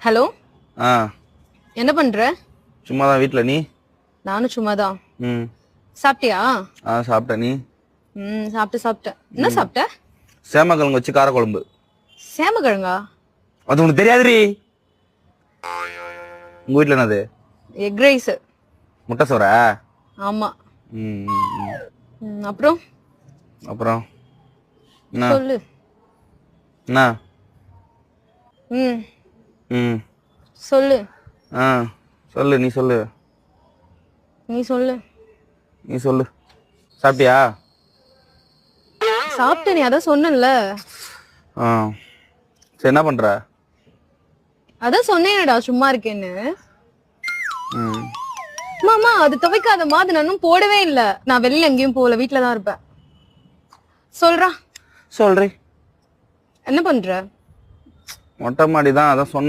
Hello, ஆ என்ன பண்ற? சும்மா தான் வீட்ல. நீ? நானும் சும்மாதான். ம் சாப்பிட்டியா? சாப்பிட்டேன். நீ? சாப்பிட்டேன். என்ன சாப்பிட்ட? சேமக்கிழங்கு வச்சு காரக்குழம்பு. சேமக்கிழங்கா? அது உனக்கு தெரியாதுரி. உங்க வீட்ல என்னது? Egg rice. முட்டை சோறா? ஆமா. ம் ம், ம். அப்புறம் அப்புறம் என்ன? சொல்லு. என்ன? ம் ம் சொல்லு. ஆ சொல்லு. நீ சொல்லு. நீ சொல்லு. நீ சொல்லு. சாப்பிட்டியா? சாப்பிட்ட, நீ அதான் சொன்னல. ஆ சரி, என்ன பண்ற? அதான் சொன்னேனடா சும்மா இருக்கேன்னு. ம் மாமா அது துவைக்காதமா, அது நானும் போடவே இல்ல. நான் வெளியில எங்கேயும் போகல, வீட்டுலதான் இருப்பேன். சொல்றா. சொல்றி. என்ன பண்ற? மொட்டை மாடி தான், அதான் சொன்னேன்.